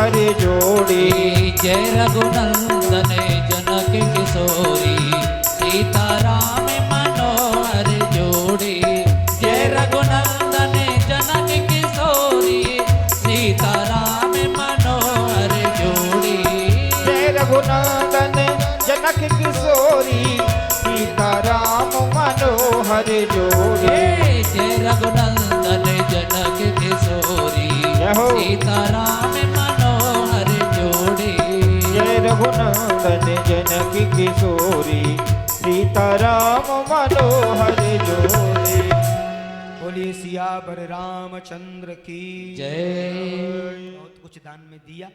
हरि जोड़ी। जय रघुनंदन जनक किशोरी सीताराम मनोहर जोड़ी। जय रघुनंदन जनक किशोरी सीताराम मनोहर जोड़ी। जय रघुनंदन जनक किशोरी सीताराम मनोहर जोड़ी। जय रघुनंदन जनक किशोरी सीताराम मनोहर जोड़ी। जय रघुनंदन जनक किशोरी सीताराम मनोहर जोड़ी। बोलिए सियावर रामचंद्र की जय। बहुत कुछ दान में दिया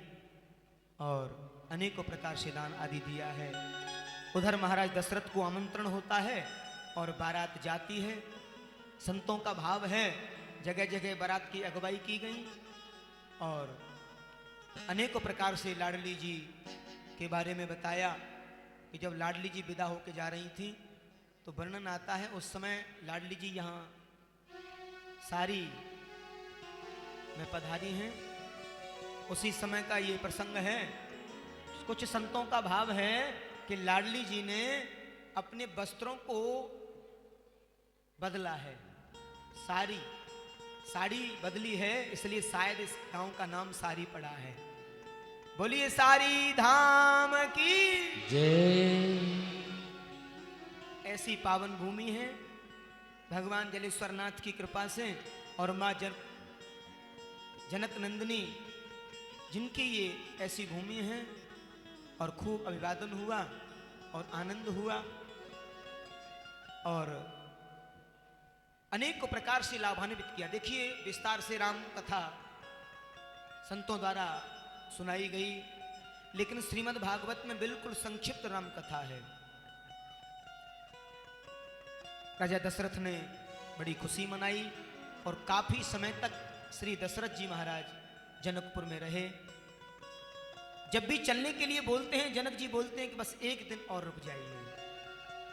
और अनेकों प्रकार से दान आदि दिया है। उधर महाराज दशरथ को आमंत्रण होता है और बारात जाती है। संतों का भाव है, जगह जगह बारात की अगुवाई की गई और अनेकों प्रकार से लाडली जी के बारे में बताया कि जब लाडली जी विदा होकर जा रही थी तो वर्णन आता है उस समय लाडली जी यहाँ सारी में पधारी हैं। उसी समय का ये प्रसंग है। कुछ संतों का भाव है कि लाडली जी ने अपने वस्त्रों को बदला है, साड़ी बदली है, इसलिए शायद इस गांव का नाम सारी पड़ा है। बोलिए सारी धाम की जय। ऐसी पावन भूमि है भगवान जलेश्वर नाथ की कृपा से और माँ जनक नंदिनी जिनकी ये ऐसी भूमि है और खूब अभिवादन हुआ और आनंद हुआ और अनेक प्रकार से लाभान्वित किया। देखिए विस्तार से राम कथा संतों द्वारा सुनाई गई, लेकिन श्रीमद् भागवत में बिल्कुल संक्षिप्त राम कथा है। राजा दशरथ ने बड़ी खुशी मनाई और काफी समय तक श्री दशरथ जी महाराज जनकपुर में रहे। जब भी चलने के लिए बोलते हैं जनक जी बोलते हैं कि बस एक दिन और रुक जाइए,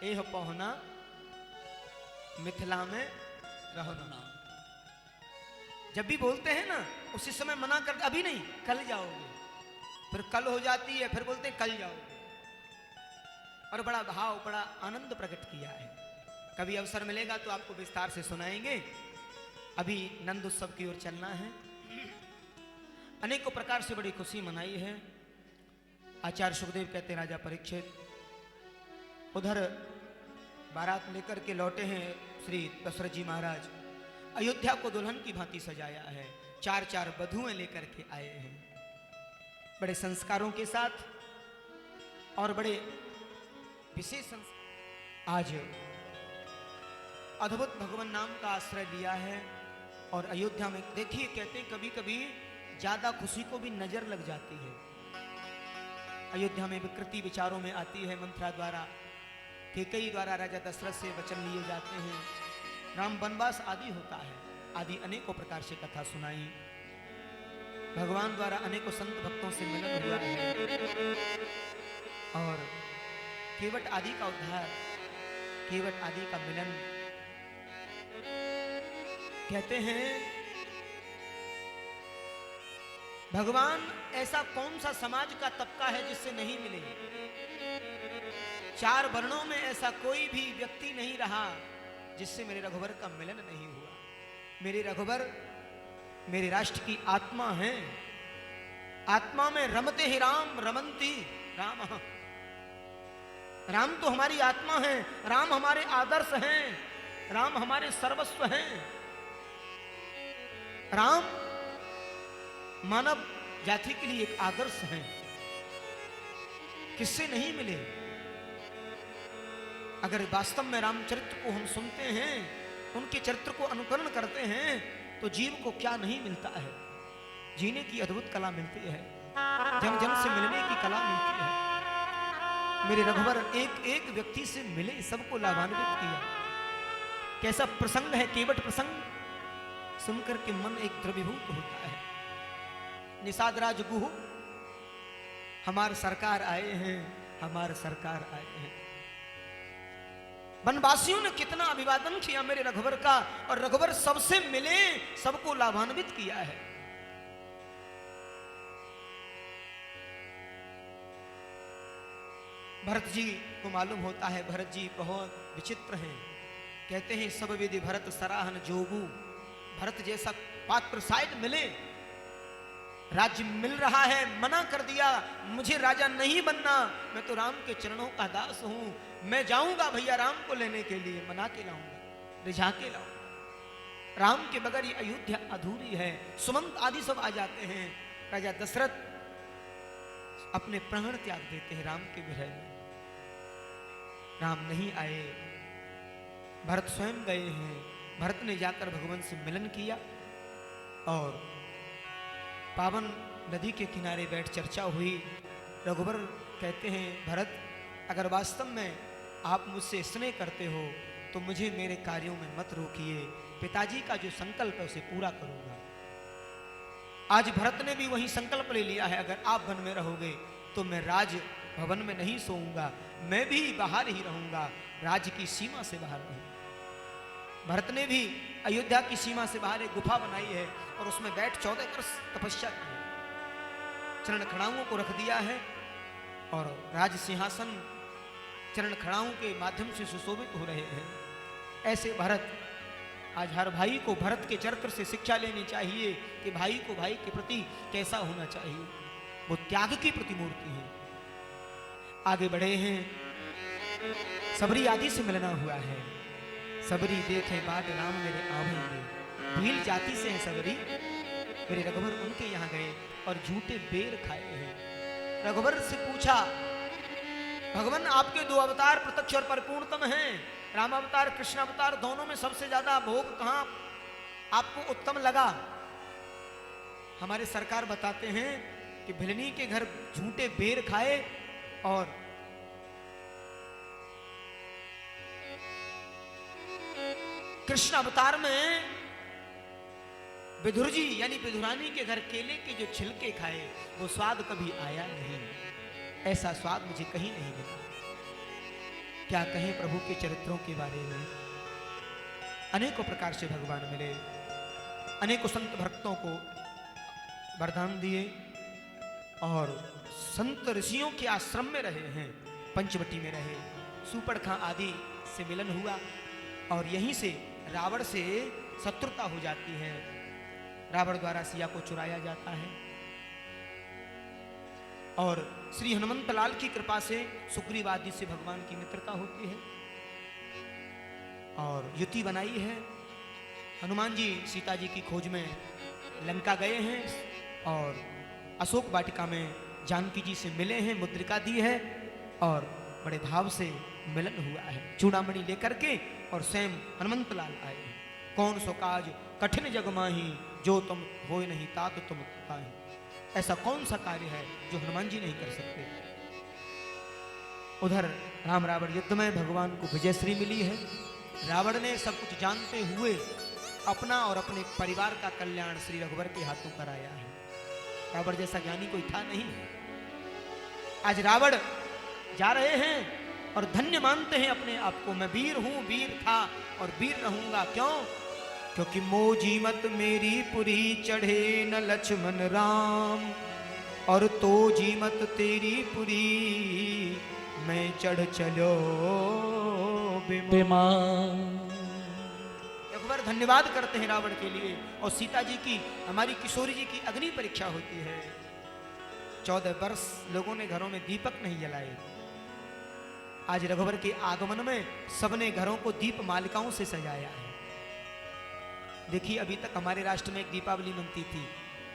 एह पहुना मिथिला में रहना। जब भी बोलते हैं ना उसी समय मना कर, अभी नहीं कल जाओगे, फिर कल हो जाती है, फिर बोलते हैं कल जाओगे और बड़ा भाव बड़ा आनंद प्रकट किया है। कभी अवसर मिलेगा तो आपको विस्तार से सुनाएंगे। अभी नंद उत्सव की ओर चलना है। अनेकों प्रकार से बड़ी खुशी मनाई है। आचार्य सुखदेव कहते हैं राजा परीक्षित उधर बारात लेकर के लौटे हैं श्री दशरथ जी महाराज। अयोध्या को दुल्हन की भांति सजाया है, 4 वधुएं लेकर के आए हैं बड़े संस्कारों के साथ और बड़े विशेष आज अद्भुत भगवान नाम का आश्रय लिया है। और अयोध्या में देखिए कहते हैं कभी कभी ज्यादा खुशी को भी नजर लग जाती है। अयोध्या में विकृति विचारों में आती है मंत्रा द्वारा, कैकेयी द्वारा राजा दशरथ से वचन लिए जाते हैं, राम वनवास आदि होता है, आदि अनेकों प्रकार से कथा सुनाई। भगवान द्वारा अनेकों संत भक्तों से मिलन हुआ है और केवट आदि का उद्धार, केवट आदि का मिलन। कहते हैं भगवान ऐसा कौन सा समाज का तबका है जिससे नहीं मिले। 4 वर्णों में ऐसा कोई भी व्यक्ति नहीं रहा जिससे मेरे रघुवर का मिलन नहीं हुआ। मेरे रघुवर मेरे राष्ट्र की आत्मा है, आत्मा में रमते ही राम रमंती राम। राम तो हमारी आत्मा है, राम हमारे आदर्श हैं, राम हमारे सर्वस्व हैं। राम मानव जाति के लिए एक आदर्श है। किससे नहीं मिले। अगर वास्तव में रामचरित्र को हम सुनते हैं, उनके चरित्र को अनुकरण करते हैं तो जीव को क्या नहीं मिलता है। जीने की अद्भुत कला मिलती है, जन जन से मिलने की कला मिलती है। मेरे रघुवर एक एक व्यक्ति से मिले, सबको लाभान्वित किया। कैसा प्रसंग है, केवट प्रसंग सुनकर के मन एक द्रवीभूत होता है। निषाद राज गुह हमारे सरकार आए हैं, हमारे सरकार आए हैं। वनवासियों ने कितना अभिवादन किया मेरे रघुवर का, और रघुवर सबसे मिले, सबको लाभान्वित किया है। भरत जी को मालूम होता है भरत जी बहुत विचित्र हैं। कहते हैं सब विधि भरत सराहन जोगू, भरत जैसा पात्र शायद मिले। राज्य मिल रहा है, मना कर दिया, मुझे राजा नहीं बनना, मैं तो राम के चरणों का दास हूं, मैं जाऊंगा भैया राम को लेने के लिए, मना के लाऊंगा, रिझा के लाऊंगा। राम के बगैर ये अयोध्या अधूरी है। सुमंत आदि सब आ जाते हैं। राजा दशरथ अपने प्राण त्याग देते हैं राम के विरह में। राम नहीं आए, भरत स्वयं गए हैं। भरत ने जाकर भगवान से मिलन किया और पावन नदी के किनारे बैठ चर्चा हुई। रघुवर कहते हैं भरत अगर वास्तव में आप मुझसे स्नेह करते हो तो मुझे मेरे कार्यों में मत रोकिए, पिताजी का जो संकल्प है उसे पूरा करूंगा। आज भरत ने भी वही संकल्प ले लिया है, अगर आप वन में रहोगे तो मैं राज भवन में नहीं सोऊंगा, मैं भी बाहर ही रहूंगा, राज्य की सीमा से बाहर रहूंगा। भरत ने भी अयोध्या की सीमा से बाहर एक गुफा बनाई है और उसमें बैठ 14 वर्ष तपस्या की है। चरण खड़ाओं को रख दिया है और राज सिंहासन चरण खड़ाओं के माध्यम से सुशोभित हो रहे हैं। ऐसे भरत, आज हर भाई को भरत के चरित्र से शिक्षा लेनी चाहिए कि भाई को भाई के प्रति कैसा होना चाहिए। वो त्याग की प्रतिमूर्ति है। आगे बढ़े हैं, सबरी आदि से मिलना हुआ है। सबरी देखे बाद राम मेरे आवेंगे, भील जाति से है सबरी, मेरे रघुवर उनके यहाँ गए और झूठे बेर खाए हैं। रघुवर से पूछा भगवान आपके 2 अवतार प्रत्यक्ष और परिपूर्णतम हैं, राम अवतार कृष्ण अवतार, दोनों में सबसे ज्यादा भोग कहाँ आपको उत्तम लगा? हमारे सरकार बताते हैं कि भिलनी के घर झूठे बेर खाए और कृष्ण अवतार में विधुर जी यानी विधुरानी के घर केले के जो छिलके खाए वो स्वाद कभी आया नहीं। ऐसा स्वाद मुझे कहीं नहीं मिला। क्या कहें प्रभु के चरित्रों के बारे में। अनेकों प्रकार से भगवान मिले, अनेकों संत भक्तों को वरदान दिए और संत ऋषियों के आश्रम में रहे हैं, पंचवटी में रहे, सुपर्णखा आदि से मिलन हुआ और यहीं से रावण से शत्रुता हो जाती है। रावण द्वारा सिया को चुराया जाता है और श्री हनुमंत लाल की कृपा से सुग्रीव आदि से भगवान की मित्रता होती है और युति बनाई है। हनुमान जी सीता जी की खोज में लंका गए हैं और अशोक वाटिका में जानकी जी से मिले हैं, मुद्रिका दी है और बड़े भाव से मिलन हुआ है चूड़ामणि लेकर के और स्वयं हनुमंत लाल आए हैं। कौन सो काज कठिन जग माही, जो तुम होय नहीं तात तुम पाए। ऐसा कौन सा कार्य है जो हनुमान जी नहीं कर सकते। उधर राम रावण युद्ध में भगवान को विजयश्री मिली है। रावण ने सब कुछ जानते हुए अपना और अपने परिवार का कल्याण श्री रघुवर के हाथों कराया है। रावण जैसा ज्ञानी कोई था नहीं। आज रावण जा रहे हैं और धन्य मानते हैं अपने आप को, मैं वीर हूं, वीर था और वीर रहूंगा। क्यों? क्योंकि मोजी मत मेरी पुरी चढ़े न लक्ष्मण राम, और तो जी मत तेरी पुरी मैं चढ़ चलो विमान। रघुवर धन्यवाद करते हैं रावण के लिए। और सीता जी की, हमारी किशोरी जी की अग्नि परीक्षा होती है। 14 वर्ष लोगों ने घरों में दीपक नहीं जलाए। आज रघुवर के आगमन में सबने घरों को दीप मालिकाओं से सजाया है। देखिए अभी तक हमारे राष्ट्र में एक दीपावली मनती थी,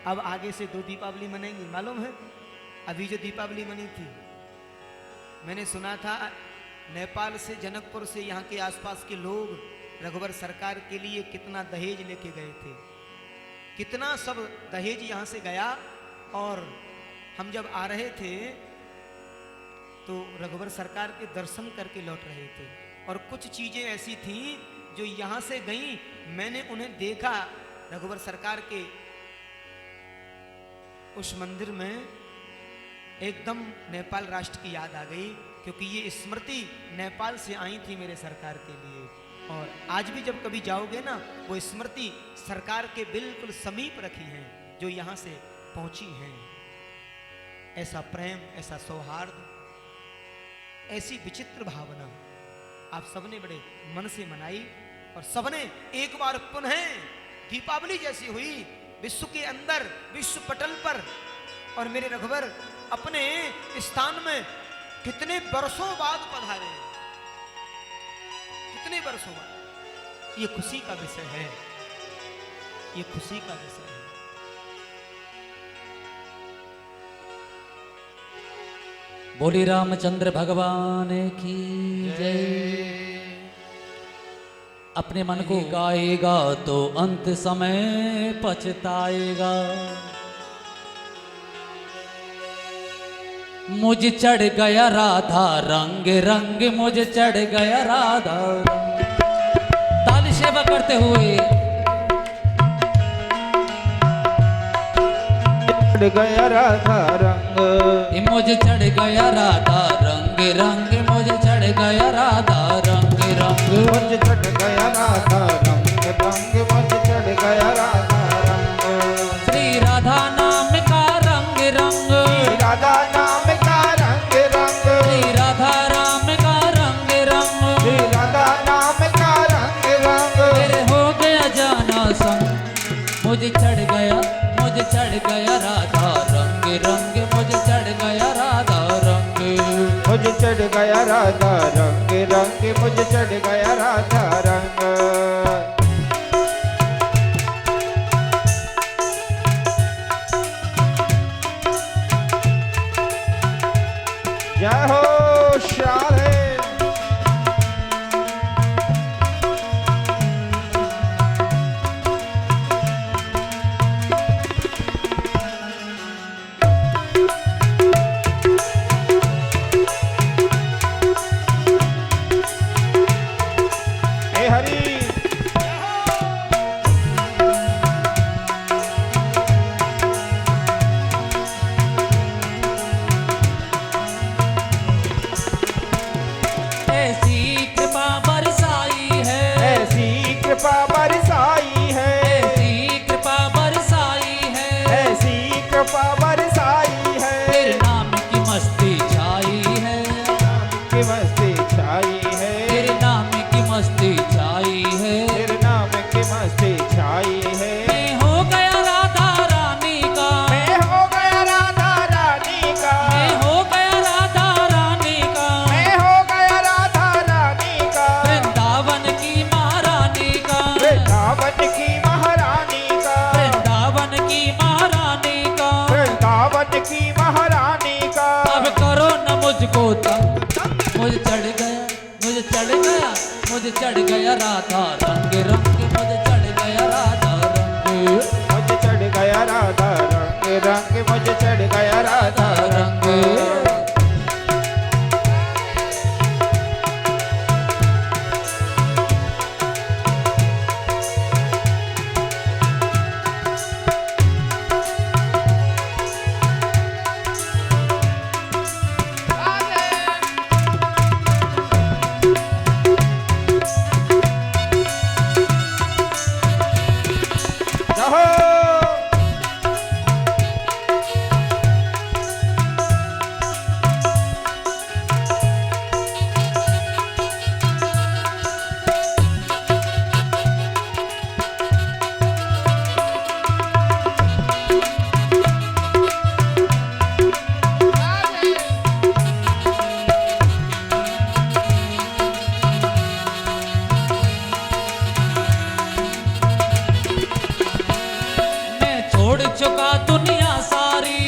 अब आगे से 2 दीपावली मनेंगी। मालूम है अभी जो दीपावली मनी थी, मैंने सुना था नेपाल से, जनकपुर से, यहाँ के आसपास के लोग रघुवर सरकार के लिए कितना दहेज लेके गए थे, कितना सब दहेज यहाँ से गया। और हम जब आ रहे थे तो रघुवर सरकार के दर्शन करके लौट रहे थे और कुछ चीजें ऐसी थीं जो यहाँ से गईं, मैंने उन्हें देखा। रघुवर सरकार के उस मंदिर में एकदम नेपाल राष्ट्र की याद आ गई, क्योंकि ये स्मृति नेपाल से आई थी मेरे सरकार के लिए। और आज भी जब कभी जाओगे ना, वो स्मृति सरकार के बिल्कुल समीप रखी हैं जो यहाँ से पहुंची हैं। ऐसा प्रेम, ऐसा सौहार्द। ऐसी विचित्र भावना आप सबने बड़े मन से मनाई और सबने एक बार पुनः दीपावली जैसी हुई विश्व के अंदर, विश्व पटल पर। और मेरे रघुवर अपने स्थान में कितने वर्षों बाद पधारे, कितने वर्षों बाद। ये खुशी का विषय है, ये खुशी का विषय है। बोली रामचंद्र भगवान की जय। अपने मन को गाएगा तो अंत समय पछताएगा। मुझ चढ़ गया राधा रंग रंग, मुझ चढ़ गया राधा रंग। ताली सेवा करते हुए चढ़ गया राधा रंग, मुझे चढ़ गया राधा रंग रंग, मुझे चढ़ गया राधा रंग रंग, मुझे चढ़ गया राधा रंग रंग, मुझे चढ़ गया राधा रंग। श्री राधा नाम का रंग रंग, राधा नाम का रंग रंग, श्री राधा राम का रंग रंग, राधा नाम का रंग रंग। तेरे हो गया जाना संग, मुझे चढ़ गया राधा रंग रंग, मुझे चढ़ गया राधा रंग, मुझे चढ़ गया राधा रंग रंग, मुझे चढ़ गया राधा रंग। जय हो शाहे। कृपा बरसाई है, ऐसी कृपा बरसाई है, ऐसी कृपा बरसाई है। तेरे नाम की मस्ती छाई है, की मस्ती छाई है, तेरे नाम की मस्ती छाई है, तेरे नाम की मस्ती छाई है। मैं हो गया राधा रानी का, मैं हो गया राधा रानी का, मैं हो गया राधा रानी का, मैं हो गया राधा रानी का। वृंदावन की महारानी का, वृंदावन की महारानी का, वृंदावन की महारानी का। वृंदावन की महारानी का। अब करो न मुझको तंग, मुझे चढ़ गया, मुझे चढ़ गया, मुझे चढ़ गया राधा रंग रंग, मुझे चढ़ गया राधा रंग, मुझे चढ़ गया राधा रंग रंग, मुझे चढ़ गया राधा रंग। छोड़ चुका दुनिया सारी,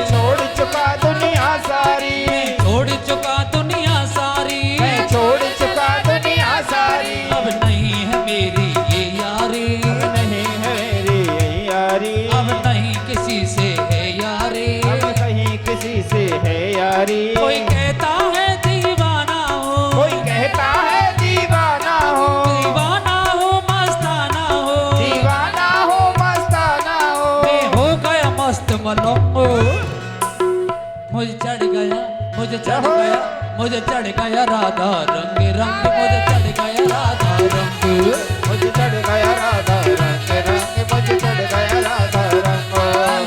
छोड़ चुका दुनिया सारी, छोड़ चुका दुनिया सारी, मैं छोड़ चुका दुनिया सारी। अब नहीं है मेरी ये यारी, अब नहीं है मेरी ये यारी, अब नहीं किसी से है यारी, अब कहीं किसी से है यारी। कोई कहता है दीवाना हो, कोई कहता है दीवाना हो, दीवाना हो मस्ताना हो, दीवाना हो मस्ताना हो। मैं हो गया मस्त मलंग, मुझे चढ़ गया, मुझे चढ़ गया, मुझे चढ़ गया राधा रंग रंग, मुझे चढ़ गया राधा रंग, मुझे चढ़ गया राधा रंग रंग, मुझे चढ़ गया राधा रंग।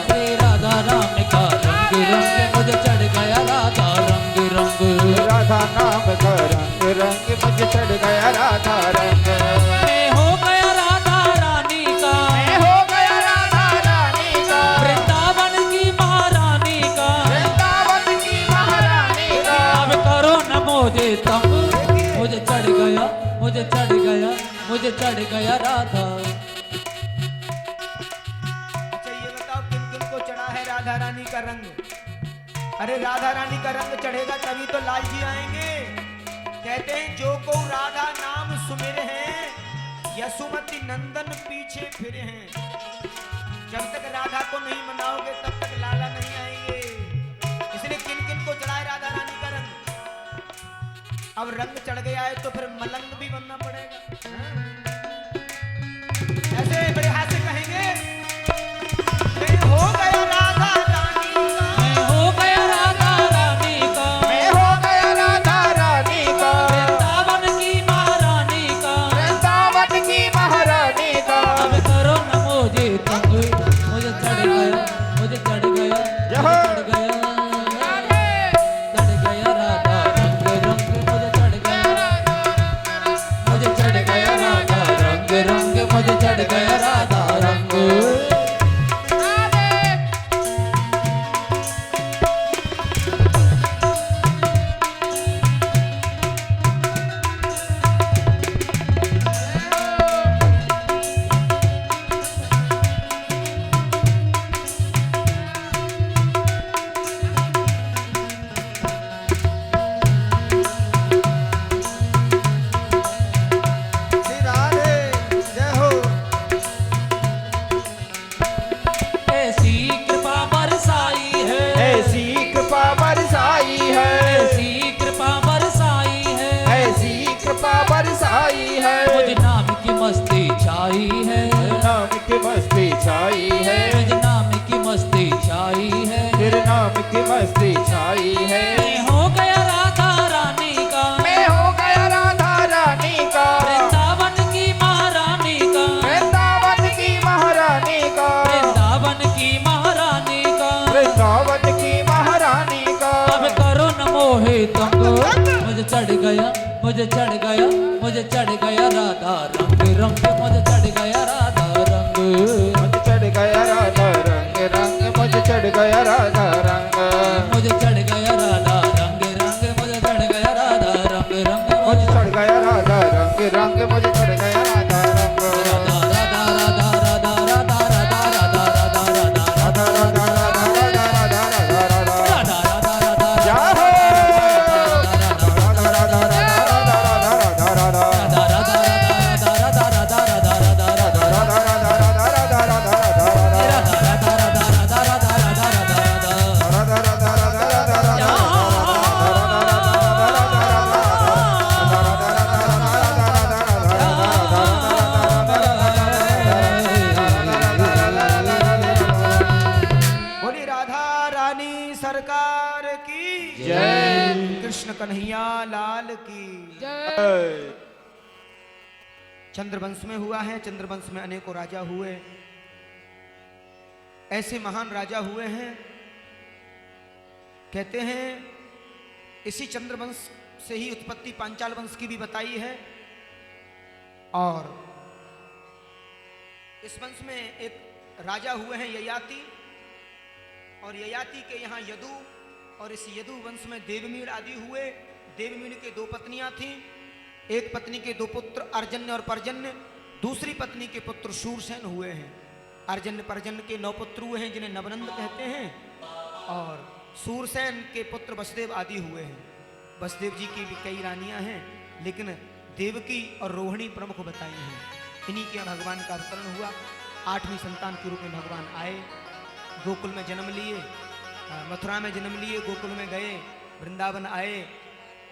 श्री राधा राम का रंग रंग, मुझे चढ़ गया राधा रंग रंग, राधा नाम तंग, मुझे चढ़ गया, मुझे चढ़ गया, मुझे चढ़ गया राधा। अच्छा ये बताओ किन किन को चढ़ा है राधा रानी का रंग? अरे राधा रानी का रंग चढ़ेगा तभी तो लाल जी आएंगे। कहते हैं जो को राधा नाम सुमिर हैं, यशोमती नंदन पीछे फिरे हैं। जब तक राधा को नहीं मनाओगे तब तक लाला नहीं आएंगे। इसलिए किन किन को चढ़ा है राधा रानी का रंग? अब रंग चढ़ गया है तो फिर मलंग भी बनना पड़ेगा। ऐसे बड़े हाथ से कहेंगे, मैं हो गया राधा रानी का, मैं हो गया राधा रानी का, मैं हो गया राधा रानी का, वृंदावन की महारानी का, वृंदावन की महारानी का। अब करो न मुझे तंग, मुझे चढ़ गया, मुझे चढ़ गया, जहाँ। मुझे चढ़ गया, चढ़ गया राधा रंग रंग, मुझे चढ़ गया, मुझे चढ़ गया राधा रंग रंग, मुझे चढ़ गया राधा रंग। श्री राधे जय हो। ऐसी कृपा बरसाई है, ऐसी कृपा बरसाई है, ऐसी कृपा बरसाई है, ऐसी कृपा बरसाई है। मुझ नाम की मस्ती छाई है, नाम की मस्ती छाई है, मुझ नाम की मस्ती छाई है। तेरे नाम की मस्ती छाई है। मैं हो गया राधा रानी का, मैं हो गया राधा रानी का, वृंदावन की महारानी का, वृंदावन की महारानी का, वृंदावन की महारानी का। वृंदावन की महारानी का। अब करो न मोहे तंग, मुझे चढ़ गया, मुझे चढ़ गया, मुझे चढ़ गया राधा रंग रंग, मुझे चढ़ गया राधा रंग। मुझे चढ़ गया राधा रंग रंग, मुझे चढ़ गया राधा रंग, मुझे चढ़ गया राधा रंग रंग, मुझे चढ़ गया राधा रंग रंग। मुझे चढ़ गया राधा रंग रंग, मुझे चढ़ गया राधा रंग। राधा राधा राधा राधा राधा राधा राधा राधा राधा राधा राधा राधा राधा राधा राधा राधा। राधा राधा राधा जय हो। राधा राधा राधा राधा राधा राधा राधा। राधा राधा राधा राधा राधा राधा राधा राधा राधा राधा राधा राधा राधा राधा। राधा राधा राधा राधा राधा राधा राधा। राधा राधा राधा राधा राधा बोली राधा रानी सरकार की जय। कृष्ण कन्हैया लाल की। चंद्रवंश में हुआ है, चंद्रवंश में अनेकों राजा हुए, ऐसे महान राजा हुए हैं। कहते हैं इसी चंद्रवंश से ही उत्पत्ति पांचाल वंश की भी बताई है। और इस वंश में एक राजा हुए हैं ययाति, और ययाति के यहाँ यदु, और इस यदु वंश में देवमीड़ आदि हुए। देवमीड़ के दो पत्नियां थीं, एक पत्नी के दो पुत्र अर्जन्य और पर्जन्य, दूसरी पत्नी के पुत्र शूरसेन हुए हैं। अर्जन्य पर्जन्य के 9 पुत्र हुए हैं जिन्हें नवनंद कहते हैं, और शूरसेन के पुत्र वसुदेव आदि हुए हैं। वसुदेव जी की भी कई रानियां हैं, लेकिन देवकी और रोहिणी प्रमुख बताई हैं। इन्हीं के भगवान का अवतरण हुआ। 8वीं संतान के रूप में भगवान आए, गोकुल में जन्म लिए, मथुरा में जन्म लिए, गोकुल में गए, वृंदावन आए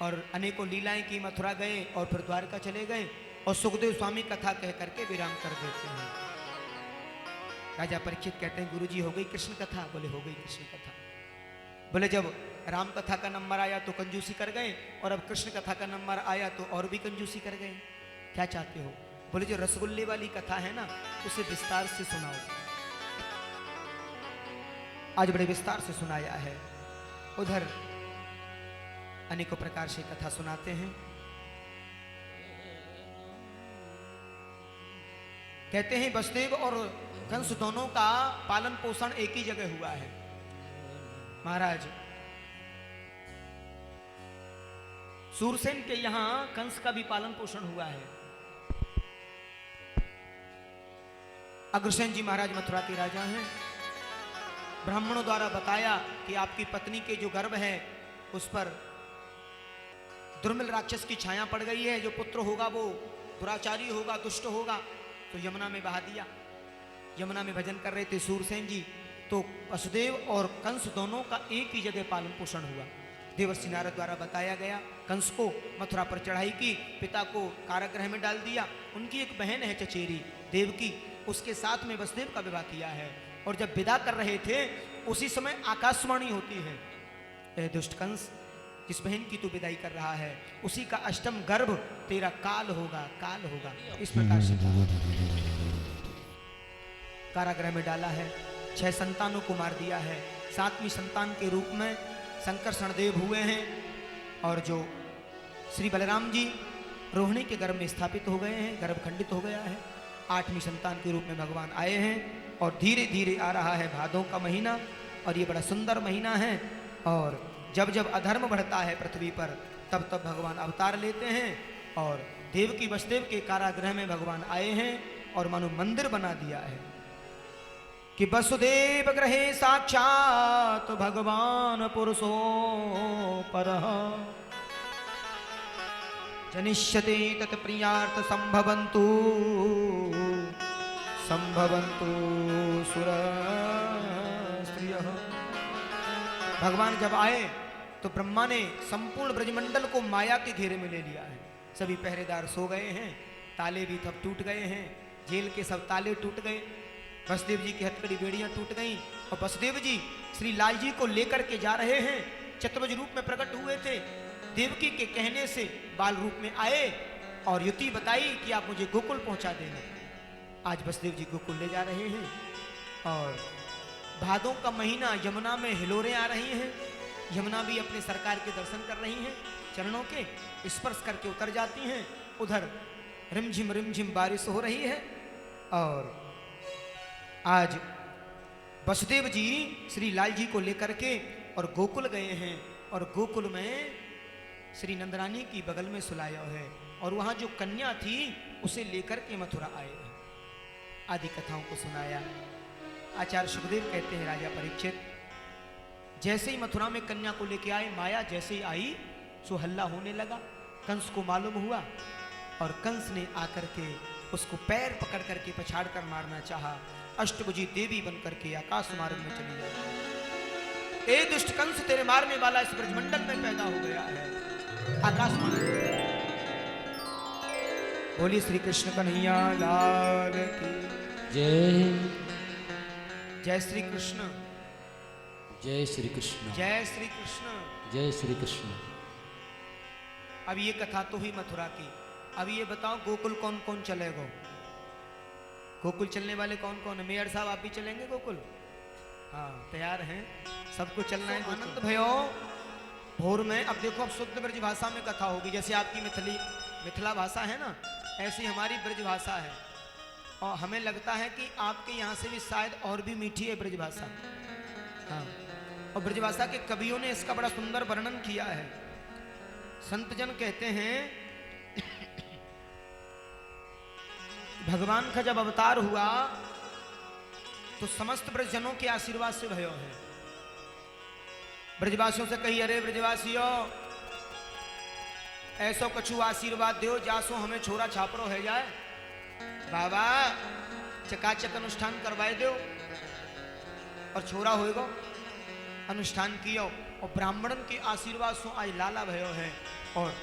और अनेकों लीलाएं की, मथुरा गए और फिर द्वारका चले गए, और सुखदेव स्वामी कथा कह करके विराम कर देते हैं। राजा परीक्षित कहते हैं गुरुजी हो गई कृष्ण कथा? बोले हो गई कृष्ण कथा। बोले जब राम कथा का नंबर आया तो कंजूसी कर गए, और अब कृष्ण कथा का नंबर आया तो और भी कंजूसी कर गए। क्या चाहते हो? बोले जो रसगुल्ले वाली कथा है ना, उसे विस्तार से सुनाओ। आज बड़े विस्तार से सुनाया है। उधर अनेकों प्रकार से कथा सुनाते हैं। कहते हैं वसुदेव और कंस दोनों का पालन पोषण एक ही जगह हुआ है। महाराज सूरसेन के यहाँ कंस का भी पालन पोषण हुआ है। अग्रसेन जी महाराज मथुरा के राजा हैं। ब्राह्मणों द्वारा बताया कि आपकी पत्नी के जो गर्भ है उस पर दुर्मिल राक्षस की छाया पड़ गई है, जो पुत्र होगा वो दुराचारी होगा, दुष्ट होगा, तो यमुना में बहा दिया। यमुना में भजन कर रहे थे सूरसेन जी, तो वसुदेव और कंस दोनों का एक ही जगह पालन पोषण हुआ। देवर्षि नारद द्वारा बताया गया, कंस को मथुरा पर चढ़ाई की, पिता को कारागृह में डाल दिया। उनकी एक बहन है चचेरी देवकी, उसके साथ में वसुदेव का विवाह किया है। और जब विदा कर रहे थे उसी समय आकाशवाणी होती है, ए दुष्ट कंस, जिस बहन की तू विदाई कर रहा है उसी का अष्टम गर्भ तेरा काल होगा, काल होगा। इस प्रकार से कारागृह में डाला है, 6 संतानों को मार दिया है। 7वीं संतान के रूप में संकर्षण देव हुए हैं, और जो श्री बलराम जी रोहिणी के गर्भ में स्थापित हो गए हैं, गर्भ खंडित हो गया है। 8वीं संतान के रूप में भगवान आए हैं, और धीरे धीरे आ रहा है भादों का महीना, और ये बड़ा सुंदर महीना है। और जब जब अधर्म बढ़ता है पृथ्वी पर, तब तब भगवान अवतार लेते हैं, और देवकी वसुदेव के कारागृह में भगवान आए हैं और मानो मंदिर बना दिया है कि वसुदेव गृहे साक्षात भगवान पुरुषो परः जनिष्यते तत्प्रियार्थ संभवन्तु संभवन्तु सुर स्त्रियः। भगवान जब आए तो ब्रह्मा ने संपूर्ण ब्रजमंडल को माया के घेरे में ले लिया है। सभी पहरेदार सो गए हैं, ताले भी तब टूट गए हैं, जेल के सब ताले टूट गए, वसुदेव जी की हथकड़ी बेड़ियां टूट गईं, और वसुदेव जी श्री लाल जी को लेकर के जा रहे हैं। चतुर्भुज रूप में प्रकट हुए थे, देवकी के कहने से बाल रूप में आए और युति बताई कि आप मुझे गोकुल पहुंचा देना। आज वसुदेव जी गोकुल ले जा रहे हैं, और भादों का महीना, यमुना में हिलोरें आ रही हैं। यमुना भी अपने सरकार के दर्शन कर रही हैं, चरणों के स्पर्श करके उतर जाती हैं। उधर रिमझिम बारिश हो रही है, और आज वसुदेव जी श्री लाल जी को लेकर के और गोकुल गए हैं, और गोकुल में श्री नंदरानी की बगल में सुलाया है, और वहां जो कन्या थी उसे लेकर के मथुरा आए हैं। आदि कथाओं को सुनाया। आचार्य सुखदेव कहते हैं, राजा परीक्षित जैसे ही मथुरा में कन्या को लेके आए, माया जैसे ही आई सो हल्ला होने लगा। कंस को मालूम हुआ, और कंस ने आकर के उसको पैर पकड़ करके पछाड़ कर मारना चाहा। अष्टभुजी देवी बनकर के आकाश मार्ग में चली जाए। ए दुष्ट कंस, तेरे मारने वाला इस ब्रजमंडल में पैदा हो गया है। आकाश मार्ग बोली श्री कृष्ण कन्हैया लाल की जय। जय श्री कृष्ण, जय श्री कृष्ण, जय श्री कृष्ण, जय श्री कृष्ण। अब ये कथा तो हुई मथुरा की। अब ये बताओ गोकुल कौन कौन चलेगा? गोकुल चलने वाले कौन कौन है? मेयर साहब आप भी चलेंगे गोकुल? हाँ, तैयार हैं, सबको चलना है। आनंद भयो भोर में। अब देखो, अब शुद्ध ब्रज भाषा में कथा होगी। जैसे आपकी मिथिला भाषा है ना, ऐसी हमारी ब्रज भाषा है, और हमें लगता है कि आपके यहाँ से भी शायद और भी मीठी है ब्रज भाषा। हाँ, और ब्रजभाषा के कवियों ने इसका बड़ा सुंदर वर्णन किया है। संतजन कहते हैं भगवान का जब अवतार हुआ तो समस्त ब्रजजनों के आशीर्वाद से भयो है। ब्रजवासियों से कही, अरे ब्रजवासियों, ऐसो कछु आशीर्वाद दो जासो हमें छोरा छापरो है जाए। बाबा चकाचक अनुष्ठान करवाए दो और छोरा होएगा। अनुष्ठान कियो, और ब्राह्मणन के आशीर्वाद से आज लाला भयो है। और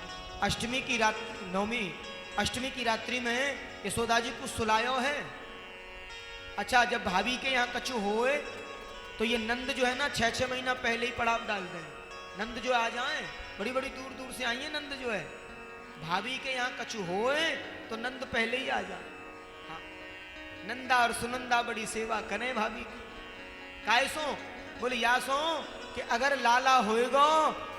अष्टमी की रात, नवमी अष्टमी की रात्रि में यशोदा जी को सुलायो है। अच्छा, जब भाभी के यहाँ कछु होए तो ये नंद जो है ना 6-6 महीना पहले ही पड़ाव डाल दें। नंद जो आ जाए, बड़ी बड़ी दूर दूर से आई है नंद जो है। भाभी के यहाँ कछु होए तो नंद पहले ही आ जाए। हाँ, नंदा और सुनंदा बड़ी सेवा करें भाभी की। कैसो? बोले यासो कि अगर लाला होएगा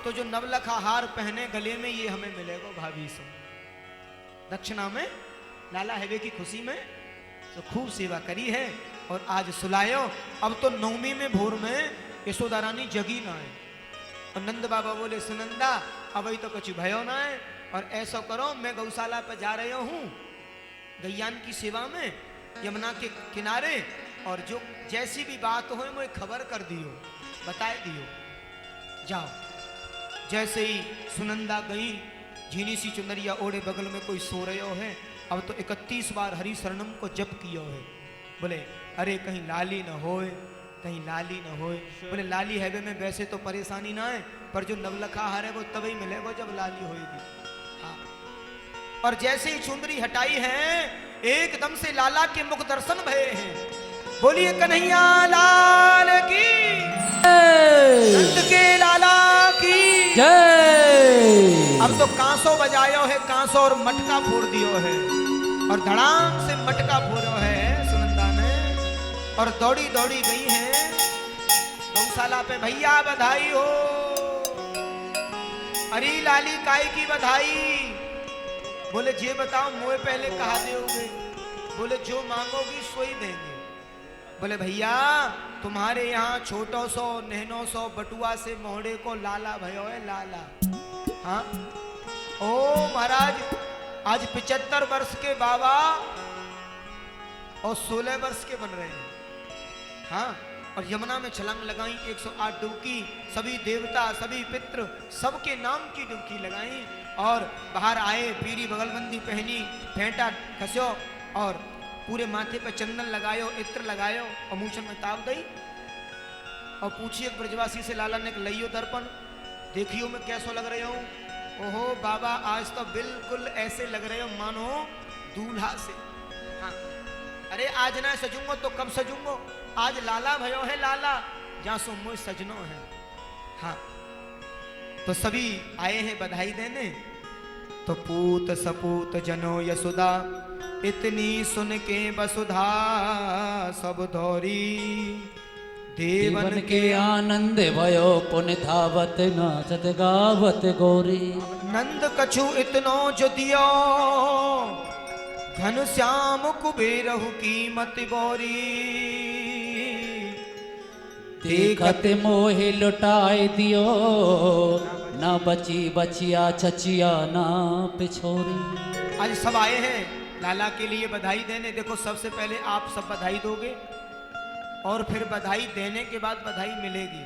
तो जो नवलखा हार पहने गले में ये हमें मिलेगा भाभी से। दक्षिणा में लाला हेवे की खुशी में तो खूब सेवा करी है। और आज सुलायो। अब तो नवमी में भोर में यशोदा रानी जगी ना है, और नंद बाबा बोले सुनंदा अभी तो कुछ भयो ना है, और ऐसा करो मैं गौशाला पर जा रहा हूँ गैयान की सेवा में यमुना के किनारे, और जो जैसी भी बात हो मुझे खबर कर दियो, बताए दियो, जाओ। जैसे ही सुनंदा गई, झीनी सी चुनरिया ओढ़े बगल में कोई सो रहे है, अब तो 31 बार हरि शरणम को जप किया है। बोले अरे कहीं लाली न होए, कहीं लाली न होए। बोले लाली हैवे में वैसे तो परेशानी ना है, पर जो नवलखा हार है वो तभी मिलेगा जब लाली होएगी। हाँ। और जैसे ही चुंदरी हटाई है, एकदम से लाला के मुख दर्शन भये हैं। बोलिए कन्हैया लाल की, नंद के लाला की जय। अब तो कांसो बजायो है, कांसो और मटका फोड़ दियो है, और धड़ाम से मटका फोड़ो है सुनंदा ने, और दौड़ी दौड़ी गई है गौशाला पे। भैया बधाई हो, अरे लाली काय की बधाई। बोले जे बताओ मोए पहले कहा दोगे। बोले जो मांगोगी सोई देंगे। बोले भैया तुम्हारे यहाँ छोटो सो नहनो सो बटुआ से मोहड़े को लाला भयो है, लाला। हाँ ओ महाराज आज 75 वर्ष के बाबा और 16 वर्ष के बन रहे हैं। हाँ, और यमुना में छलांग लगाई, 108 डुबकी, सभी देवता सभी पितृ सबके नाम की डुबकी लगाई, और बाहर आए, पीरी बगलबंदी पहनी, फेंटा खस्यो, और पूरे माथे पे चंदन लगायो, इत्र लगायो, और मूछन में ताव दई, और पूछिए ब्रजवासी से लाला ने लइयो दर्पण, देखियो मैं कैसो लग रहा हूँ। ओहो बाबा आज तो बिल्कुल ऐसे लग रहे हो मानो दूल्हा से। हाँ, अरे आज ना सजूंगो तो कब सजूंगो, आज लाला भयो है लाला, जहाँ सो मुझ सजनो है। हाँ, तो सभी आए हैं बधाई देने। तो पूत सपूत जनो यशोदा, इतनी सुन के वसुधा सब दौरी, देवन के आनंद भयो पुन धावत नाचत गावत गोरी। नंद कछु इतनो जो दियो, घन श्याम कुबेरहु की मत गौरी। देखत मोहे लुटाए दियो, ना बची बचिया छचिया ना पिछोरी। आज सब आए हैं लाला के लिए बधाई देने। देखो सबसे पहले आप सब बधाई दोगे, और फिर बधाई देने के बाद बधाई मिलेगी।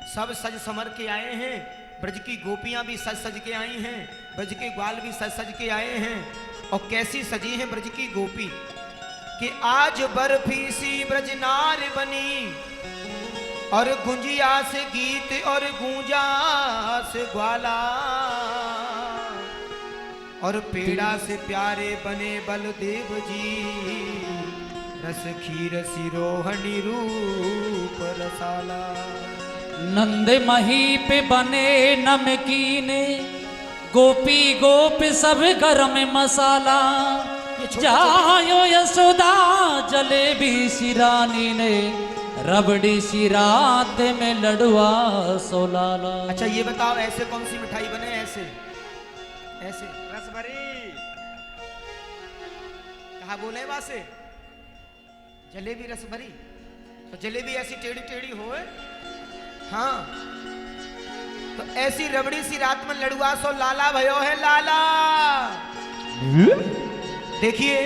सब सज समर के आए हैं, ब्रज की गोपियां भी सज सज के आई हैं, ब्रज के ग्वाल भी सज सज के आए हैं। और कैसी सजी है ब्रज की गोपी कि आज बर्फी सी ब्रज नार बनी, और गुंजिया से गीत और गूंजा से ग्वाला, और पेड़ा से प्यारे बने बलदेव जी, रस खीर सिरोहणी रूप रसाला। नंद मही पे बने नमकीने, गोपी गोप सब गरम मसाला। जायो यशोदा जलेबी सिरानी ने, रबड़ी सी रात में लडुआ सोलाला। अच्छा ये बताओ ऐसे कौन सी मिठाई बने? ऐसे ऐसे रसभरी कहा बोले वासे जलेबी रस भरी, तो जलेबी ऐसी टेढ़ी टेढ़ी हो। हाँ, तो ऐसी रबड़ी सी रात में लड़ुआ सो लाला भयो है लाला। देखिए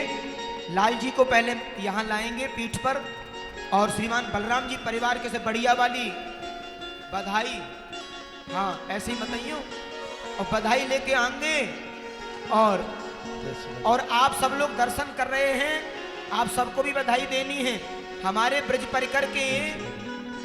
लाल जी को पहले यहां लाएंगे पीठ पर, और श्रीमान बलराम जी परिवार के से बढ़िया वाली बधाई। हाँ ऐसे ही बताइयो, और बधाई लेके आएंगे। और आप सब लोग दर्शन कर रहे हैं, आप सबको भी बधाई देनी है। हमारे ब्रज परिकर के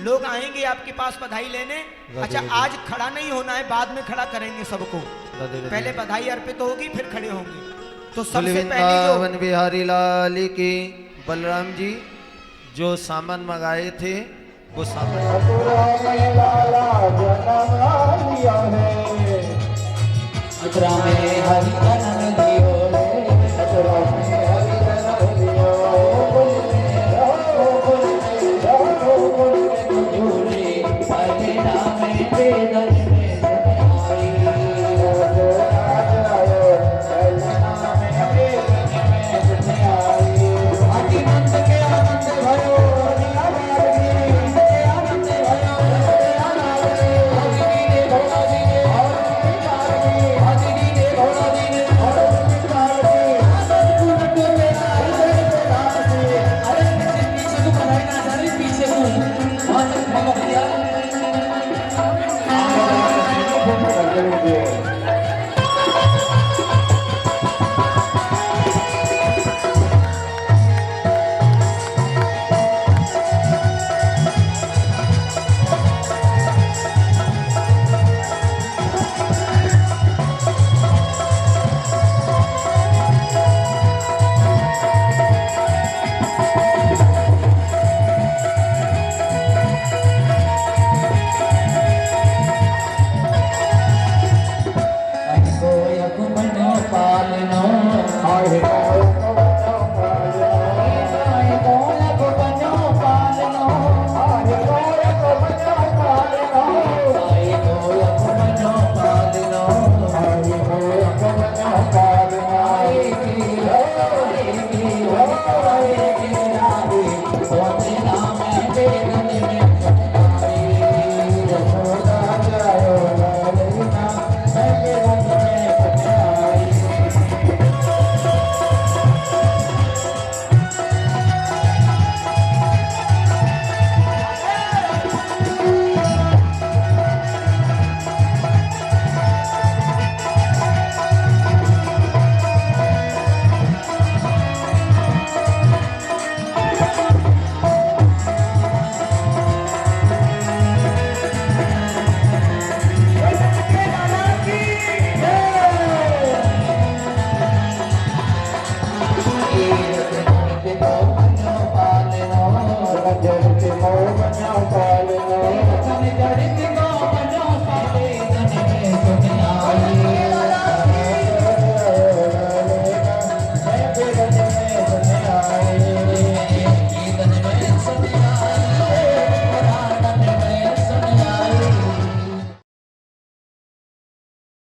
लोग आएंगे आपके पास बधाई लेने। अच्छा आज खड़ा नहीं होना है, बाद में खड़ा करेंगे सबको, पहले बधाई अर्पित होगी फिर खड़े होंगे। तो सबसे पहले जो बिहारी लाल की बलराम जी जो सामान मंगाए थे वो सामान में हरि